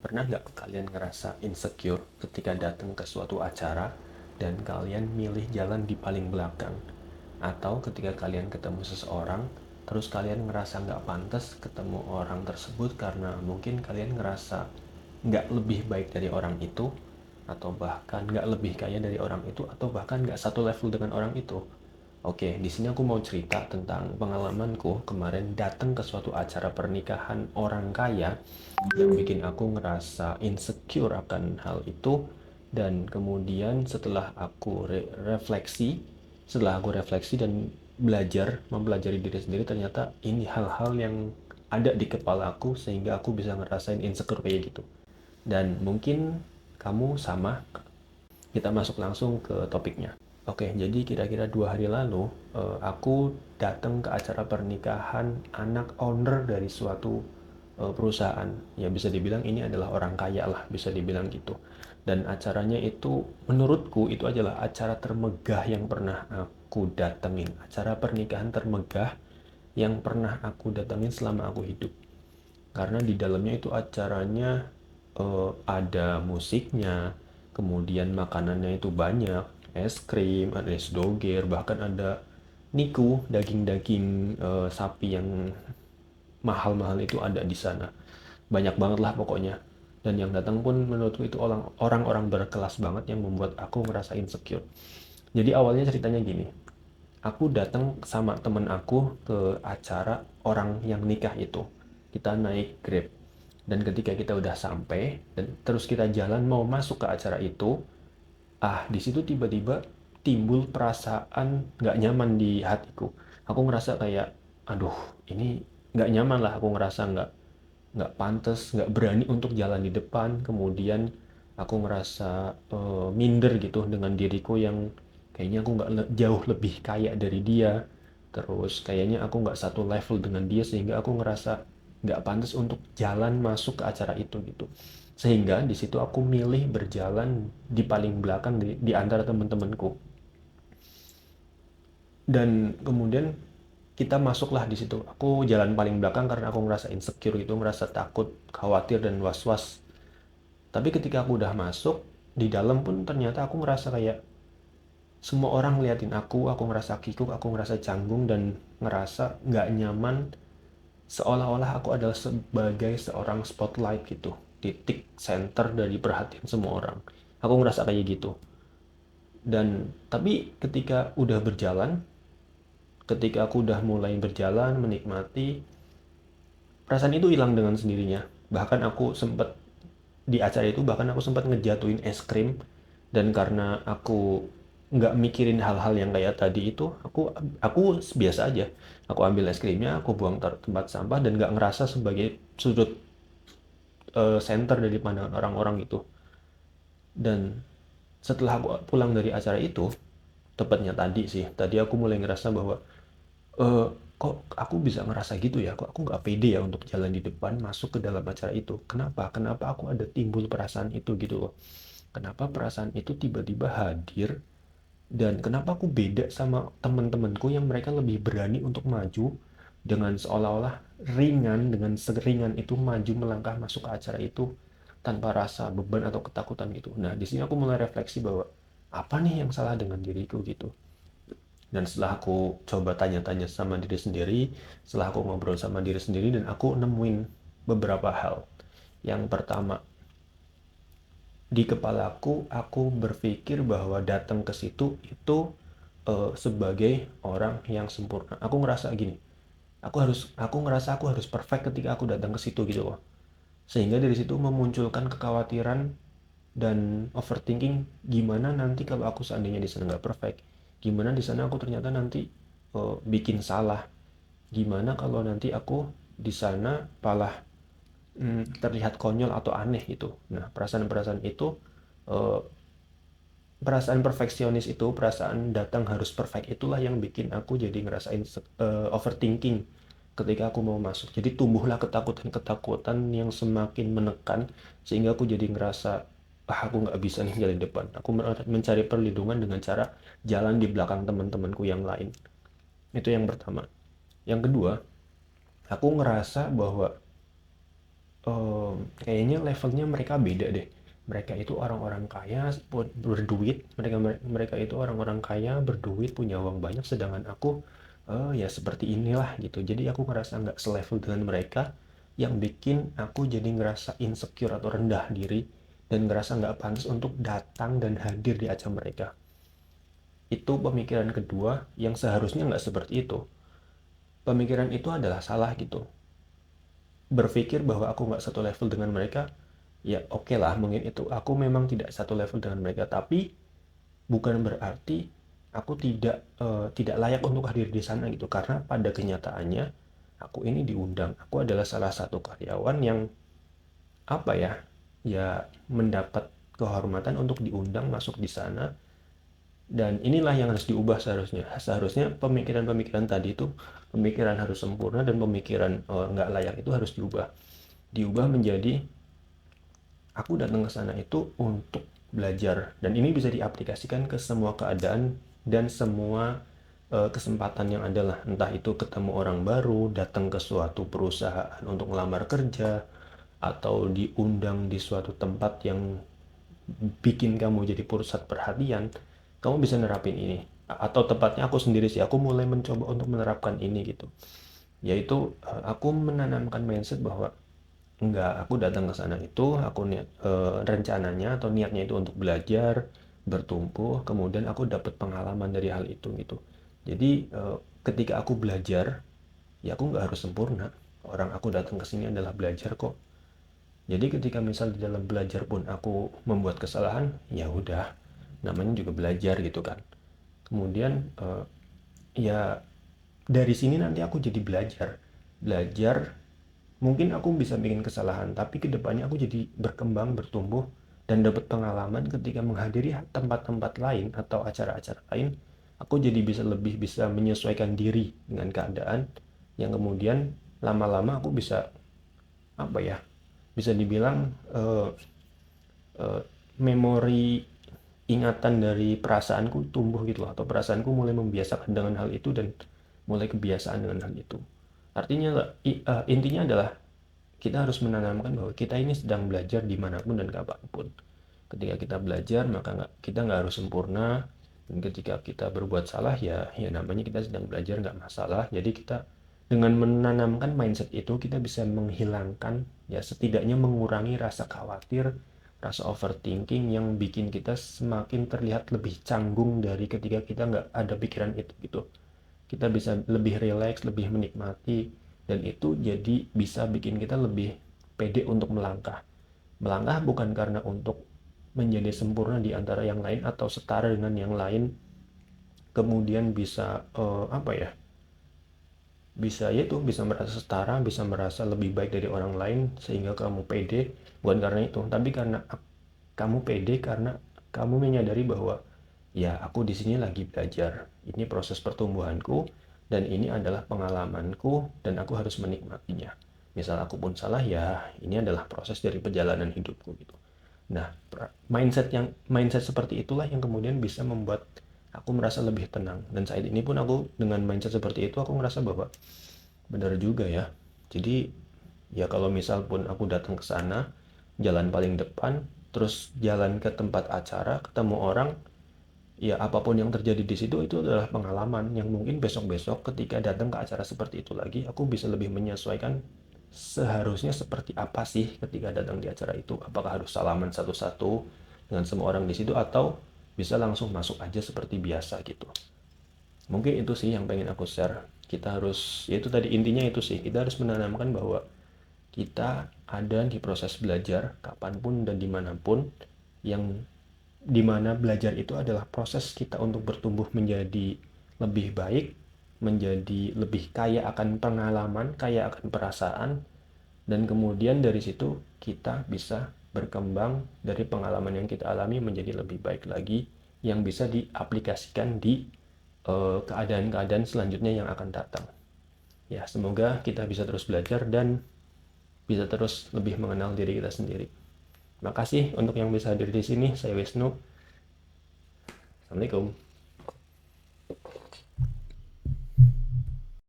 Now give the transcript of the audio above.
Pernah nggak kalian ngerasa insecure ketika datang ke suatu acara dan kalian milih jalan di paling belakang? Atau ketika kalian ketemu seseorang, terus kalian ngerasa nggak pantas ketemu orang tersebut karena mungkin kalian ngerasa nggak lebih baik dari orang itu, atau bahkan nggak lebih kaya dari orang itu, atau bahkan nggak satu level dengan orang itu. Oke, di sini aku mau cerita tentang pengalamanku kemarin datang ke suatu acara pernikahan orang kaya yang bikin aku ngerasa insecure akan hal itu. Dan kemudian setelah aku refleksi dan mempelajari diri sendiri, ternyata ini hal-hal yang ada di kepala aku sehingga aku bisa ngerasain insecure kayak gitu. Dan mungkin kamu sama. Kita masuk langsung ke topiknya. Oke, jadi kira-kira 2 hari lalu, aku datang ke acara pernikahan anak owner dari suatu perusahaan. Ya bisa dibilang ini adalah orang kaya lah, bisa dibilang gitu. Dan acaranya itu, menurutku itu adalah acara termegah yang pernah aku datengin. Acara pernikahan termegah yang pernah aku datengin selama aku hidup. Karena di dalamnya itu acaranya ada musiknya, kemudian makanannya itu banyak, es krim, ada es doger, bahkan ada niku, daging-daging sapi yang mahal-mahal itu ada di sana. Banyak banget lah pokoknya. Dan yang datang pun menurutku itu orang-orang berkelas banget yang membuat aku ngerasa insecure. Jadi awalnya ceritanya gini, aku datang sama temen aku ke acara orang yang nikah itu. Kita naik Grab. Dan ketika kita udah sampai dan terus kita jalan mau masuk ke acara itu, di situ tiba-tiba timbul perasaan nggak nyaman di hatiku. Aku ngerasa kayak, aduh, ini nggak nyaman lah. Aku ngerasa nggak pantas, nggak berani untuk jalan di depan. Kemudian aku ngerasa minder gitu dengan diriku yang kayaknya aku nggak jauh lebih kaya dari dia. Terus kayaknya aku nggak satu level dengan dia sehingga aku ngerasa nggak pantas untuk jalan masuk ke acara itu gitu. Sehingga di situ aku milih berjalan di paling belakang di antara teman-temanku. Dan kemudian kita masuklah di situ. Aku jalan paling belakang karena aku ngerasa insecure gitu, ngerasa takut, khawatir dan was-was. Tapi ketika aku udah masuk, di dalam pun ternyata aku ngerasa kayak semua orang ngeliatin aku ngerasa kikuk, aku ngerasa canggung dan ngerasa nggak nyaman, seolah-olah aku adalah sebagai seorang spotlight gitu, titik center dari perhatian semua orang. Aku ngerasa kayak gitu. Dan tapi ketika aku udah mulai berjalan, menikmati, perasaan itu hilang dengan sendirinya. Bahkan aku sempat di acara itu bahkan aku sempat ngejatuhin es krim. Dan karena aku nggak mikirin hal-hal yang kayak tadi itu, aku biasa aja. Aku ambil es krimnya, aku buang tempat sampah dan nggak ngerasa sebagai sudut center dari pandangan orang-orang gitu. Dan setelah aku pulang dari acara itu, tepatnya tadi sih, tadi aku mulai ngerasa bahwa eh kok aku bisa ngerasa gitu ya, kok aku nggak pede ya untuk jalan di depan masuk ke dalam acara itu. Kenapa aku ada timbul perasaan itu gitu loh. Kenapa perasaan itu tiba-tiba hadir, dan kenapa aku beda sama teman-temanku yang mereka lebih berani untuk maju dengan seolah-olah dengan seringan itu maju melangkah masuk ke acara itu tanpa rasa beban atau ketakutan gitu. Nah, di sini aku mulai refleksi bahwa apa nih yang salah dengan diriku gitu. Dan setelah aku coba tanya-tanya sama diri sendiri, setelah aku ngobrol sama diri sendiri, dan aku nemuin beberapa hal. Yang pertama, di kepalaku, aku berpikir bahwa datang ke situ itu sebagai orang yang sempurna. Aku ngerasa aku harus perfect ketika aku datang ke situ gitu loh. Sehingga dari situ memunculkan kekhawatiran dan overthinking, gimana nanti kalau aku seandainya di sana nggak perfect, gimana di sana aku ternyata nanti bikin salah, gimana kalau nanti aku di sana malah terlihat konyol atau aneh gitu. Nah, perasaan-perasaan itu, eh, perasaan perfeksionis itu, perasaan datang harus perfect itulah yang bikin aku jadi ngerasain overthinking ketika aku mau masuk. Jadi tumbuhlah ketakutan-ketakutan yang semakin menekan sehingga aku jadi ngerasa, aku nggak bisa nih jalan depan. Aku mencari perlindungan dengan cara jalan di belakang teman-temanku yang lain. Itu yang pertama. Yang kedua, aku ngerasa bahwa kayaknya levelnya mereka beda deh. Mereka itu orang-orang kaya, berduit. Mereka itu orang-orang kaya, berduit, punya uang banyak. Sedangkan aku, ya seperti inilah gitu. Jadi aku ngerasa nggak selevel dengan mereka, yang bikin aku jadi ngerasa insecure atau rendah diri dan ngerasa nggak pantas untuk datang dan hadir di acara mereka. Itu pemikiran kedua yang seharusnya nggak seperti itu. Pemikiran itu adalah salah gitu. Berpikir bahwa aku nggak satu level dengan mereka, ya oke lah, mungkin itu aku memang tidak satu level dengan mereka, tapi bukan berarti aku tidak layak untuk hadir di sana gitu. Karena pada kenyataannya aku ini diundang, aku adalah salah satu karyawan yang apa ya, ya mendapat kehormatan untuk diundang masuk di sana. Dan inilah yang harus diubah seharusnya pemikiran-pemikiran tadi itu, pemikiran harus sempurna dan pemikiran nggak layak itu harus diubah menjadi aku datang ke sana itu untuk belajar, dan ini bisa diaplikasikan ke semua keadaan dan semua kesempatan yang ada lah, entah itu ketemu orang baru, datang ke suatu perusahaan untuk melamar kerja, atau diundang di suatu tempat yang bikin kamu jadi pusat perhatian. Kamu bisa nerapin ini, atau tepatnya aku sendiri sih, aku mulai mencoba untuk menerapkan ini gitu, yaitu aku menanamkan mindset bahwa enggak, aku datang ke sana itu aku rencananya atau niatnya itu untuk belajar, bertumbuh, kemudian aku dapat pengalaman dari hal itu gitu. Jadi ketika aku belajar, ya aku nggak harus sempurna. Orang aku datang ke sini adalah belajar kok. Jadi ketika misal di dalam belajar pun aku membuat kesalahan, ya udah, namanya juga belajar gitu kan. Kemudian ya dari sini nanti aku jadi belajar. Mungkin aku bisa bikin kesalahan, tapi kedepannya aku jadi berkembang, bertumbuh, dan dapat pengalaman ketika menghadiri tempat-tempat lain atau acara-acara lain. Aku jadi bisa menyesuaikan diri dengan keadaan, yang kemudian lama-lama aku bisa apa ya, bisa dibilang eh, memori ingatan dari perasaanku tumbuh gitu loh, atau perasaanku mulai membiasakan dengan hal itu dan mulai kebiasaan dengan hal itu. Artinya intinya adalah kita harus menanamkan bahwa kita ini sedang belajar dimanapun dan kapanpun. Ketika kita belajar, maka kita nggak harus sempurna. Dan ketika kita berbuat salah, ya namanya kita sedang belajar, nggak masalah. Jadi kita dengan menanamkan mindset itu, kita bisa menghilangkan, ya setidaknya mengurangi rasa khawatir, rasa overthinking yang bikin kita semakin terlihat lebih canggung dari ketika kita nggak ada pikiran itu gitu. Kita bisa lebih rileks, lebih menikmati, dan itu jadi bisa bikin kita lebih pede untuk melangkah. Melangkah bukan karena untuk menjadi sempurna di antara yang lain atau setara dengan yang lain, kemudian bisa apa ya? Bisa yaitu bisa merasa setara, bisa merasa lebih baik dari orang lain sehingga kamu pede, bukan karena itu, tapi karena kamu pede karena kamu menyadari bahwa ya aku di sini lagi belajar. Ini proses pertumbuhanku dan ini adalah pengalamanku dan aku harus menikmatinya. Misal aku pun salah, ya ini adalah proses dari perjalanan hidupku gitu. Nah, mindset seperti itulah yang kemudian bisa membuat aku merasa lebih tenang. Dan saat ini pun aku dengan mindset seperti itu aku merasa bahwa benar juga ya. Jadi ya kalau misal pun aku datang ke sana, jalan paling depan, terus jalan ke tempat acara, ketemu orang, ya apapun yang terjadi di situ itu adalah pengalaman yang mungkin besok-besok ketika datang ke acara seperti itu lagi, aku bisa lebih menyesuaikan seharusnya seperti apa sih ketika datang di acara itu. Apakah harus salaman satu-satu dengan semua orang di situ, atau bisa langsung masuk aja seperti biasa gitu. Mungkin itu sih yang pengen aku share. Kita harus, yaitu tadi intinya itu sih, kita harus menanamkan bahwa kita ada di proses belajar kapanpun dan dimanapun, yang dimana belajar itu adalah proses kita untuk bertumbuh menjadi lebih baik, menjadi lebih kaya akan pengalaman, kaya akan perasaan, dan kemudian dari situ kita bisa berkembang dari pengalaman yang kita alami menjadi lebih baik lagi, yang bisa diaplikasikan di keadaan-keadaan selanjutnya yang akan datang. Ya, semoga kita bisa terus belajar dan bisa terus lebih mengenal diri kita sendiri. Terima kasih untuk yang bisa hadir di sini. Saya Wisnu. Assalamualaikum.